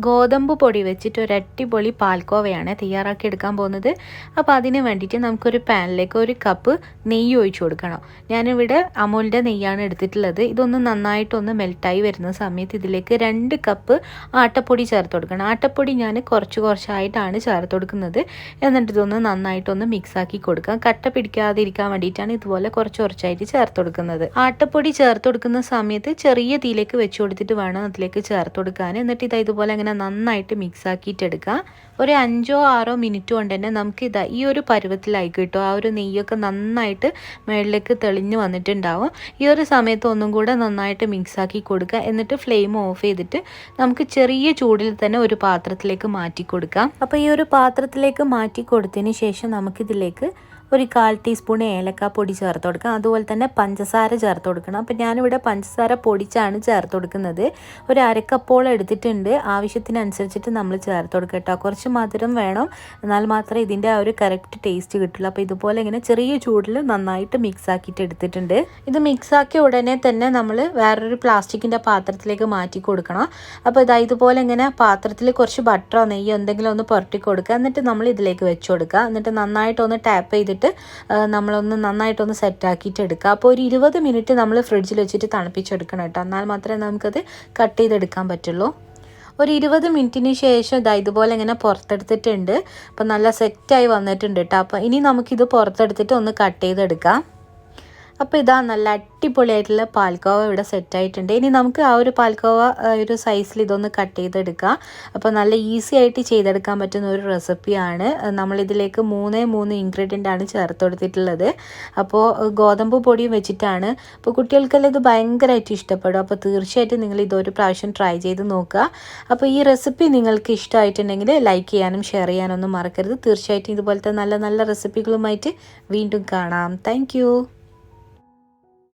ഗോതമ്പ് പൊടി വെച്ചിട്ട് ഒരു അടിപൊളി പാൽക്കോവയാണ് തയ്യാറാക്കി എടുക്കാൻ പോകുന്നത്. അപ്പോൾ അതിന് വേണ്ടിയിട്ട് നമുക്കൊരു പാനിലേക്ക് 1 കപ്പ് നെയ്യ് ഒഴിച്ചു കൊടുക്കണം. ഞാനിവിടെ അമൂലിൻ്റെ നെയ്യാണ് എടുത്തിട്ടുള്ളത്. ഇതൊന്ന് നന്നായിട്ടൊന്ന് മെൽറ്റായി വരുന്ന സമയത്ത് ഇതിലേക്ക് 2 കപ്പ് ആട്ടപ്പൊടി ചേർത്ത് കൊടുക്കണം. ആട്ടപ്പൊടി ഞാൻ കുറച്ചായിട്ടാണ് ചേർത്ത് കൊടുക്കുന്നത്. എന്നിട്ട് ഇതൊന്ന് നന്നായിട്ടൊന്ന് മിക്സാക്കി കൊടുക്കാം. കട്ട പിടിക്കാതിരിക്കാൻ വേണ്ടിയിട്ടാണ് ഇതുപോലെ കുറച്ചായിട്ട് ചേർത്ത് കൊടുക്കുന്നത്. ആട്ടപ്പൊടി ചേർത്ത് കൊടുക്കുന്ന സമയത്ത് ചെറിയ തീയിലേക്ക് വെച്ച് കൊടുത്തിട്ട് വേണം അതിലേക്ക് ചേർത്ത് കൊടുക്കാൻ. എന്നിട്ട് ഇതുപോലെ അങ്ങനെ നന്നായിട്ട് മിക്സ് ആക്കിയിട്ടെടുക്കാം. ഒരു 5-6 മിനിറ്റ് കൊണ്ട് തന്നെ നമുക്ക് ഈ ഒരു പരുവത്തിലായി കിട്ടും. ആ ഒരു നെയ്യൊക്കെ നന്നായിട്ട് മുകളിലേക്ക് തെളിഞ്ഞ് വന്നിട്ടുണ്ടാവും. ഈ ഒരു സമയത്ത് ഒന്നും കൂടെ നന്നായിട്ട് മിക്സ് ആക്കി കൊടുക്കുക. എന്നിട്ട് ഫ്ലെയിം ഓഫ് ചെയ്തിട്ട് നമുക്ക് ചെറിയ ചൂടിൽ തന്നെ ഒരു പാത്രത്തിലേക്ക് മാറ്റി കൊടുക്കാം. അപ്പോൾ ഈ ഒരു പാത്രത്തിലേക്ക് മാറ്റി കൊടുത്തതിന് ശേഷം നമുക്കിതിലേക്ക് ഒരു 1/4 ടീസ്പൂൺ ഏലക്കാപ്പൊടി ചേർത്ത് കൊടുക്കാം. അതുപോലെ തന്നെ പഞ്ചസാര ചേർത്ത് കൊടുക്കണം. അപ്പോൾ ഞാനിവിടെ പഞ്ചസാര പൊടിച്ചാണ് ചേർത്ത് കൊടുക്കുന്നത്. ഒരു 1/2 കപ്പോളം എടുത്തിട്ടുണ്ട്. ആവശ്യത്തിനനുസരിച്ചിട്ട് നമ്മൾ ചേർത്ത് കൊടുക്കുക കേട്ടോ. കുറച്ച് മധുരം വേണം, എന്നാൽ മാത്രമേ ഇതിൻ്റെ ആ ഒരു കറക്റ്റ് ടേസ്റ്റ് കിട്ടുള്ളൂ. അപ്പോൾ ഇതുപോലെ ഇങ്ങനെ ചെറിയ ചൂടിൽ നന്നായിട്ട് മിക്സ് ആക്കിയിട്ട് എടുത്തിട്ടുണ്ട്. ഇത് മിക്സ് ആക്കിയ ഉടനെ തന്നെ നമ്മൾ വേറൊരു പ്ലാസ്റ്റിക്കിൻ്റെ പാത്രത്തിലേക്ക് മാറ്റി കൊടുക്കണം. അപ്പോൾ ഇതുപോലെ ഇങ്ങനെ പാത്രത്തിൽ കുറച്ച് ബട്ടറോ നെയ്യോ എന്തെങ്കിലും ഒന്ന് പുരട്ടി കൊടുക്കുക. എന്നിട്ട് നമ്മൾ ഇതിലേക്ക് വെച്ച് കൊടുക്കുക. എന്നിട്ട് നന്നായിട്ടൊന്ന് ടാപ്പ് ചെയ്തിട്ട് നമ്മളൊന്ന് നന്നായിട്ടൊന്ന് സെറ്റാക്കിയിട്ട് എടുക്കുക. അപ്പോൾ ഒരു 20 മിനിറ്റ് നമ്മൾ ഫ്രിഡ്ജിൽ വെച്ചിട്ട് തണുപ്പിച്ചെടുക്കണം കേട്ടോ. എന്നാൽ മാത്രമേ നമുക്കത് കട്ട് ചെയ്തെടുക്കാൻ പറ്റുള്ളൂ. ഒരു 20 മിനിറ്റിന് ശേഷം ഇതുപോലെ ഇങ്ങനെ പുറത്തെടുത്തിട്ടുണ്ട്. അപ്പോൾ നല്ല സെറ്റായി വന്നിട്ടുണ്ട് കേട്ടോ. അപ്പോൾ ഇനി നമുക്കിത് പുറത്തെടുത്തിട്ട് ഒന്ന് കട്ട് ചെയ്തെടുക്കാം. അപ്പോൾ നല്ല അടിപൊളിയായിട്ടുള്ള പാൽക്കോവ ഇവിടെ സെറ്റായിട്ടുണ്ട്. ഇനി നമുക്ക് ആ ഒരു പാൽക്കോവ ഒരു സൈസിൽ ഇതൊന്ന് കട്ട് ചെയ്തെടുക്കാം. അപ്പോൾ നല്ല ഈസി ആയിട്ട് ചെയ്തെടുക്കാൻ പറ്റുന്ന ഒരു റെസിപ്പിയാണ്. നമ്മളിതിലേക്ക് 3 ഇൻഗ്രീഡിയൻ്റ് ആണ് ചേർത്ത് കൊടുത്തിട്ടുള്ളത്. അപ്പോൾ ഗോതമ്പ് പൊടിയും വെച്ചിട്ടാണ്. അപ്പോൾ കുട്ടികൾക്കെല്ലാം ഇത് ഭയങ്കരമായിട്ട് ഇഷ്ടപ്പെടും. അപ്പോൾ തീർച്ചയായിട്ടും നിങ്ങൾ ഇതൊരു പ്രാവശ്യം ട്രൈ ചെയ്ത് നോക്കുക. അപ്പോൾ ഈ റെസിപ്പി നിങ്ങൾക്ക് ഇഷ്ടമായിട്ടുണ്ടെങ്കിൽ ലൈക്ക് ചെയ്യാനും ഷെയർ ചെയ്യാനൊന്നും മറക്കരുത്. തീർച്ചയായിട്ടും ഇതുപോലത്തെ നല്ല റെസിപ്പികളുമായിട്ട് വീണ്ടും കാണാം. താങ്ക്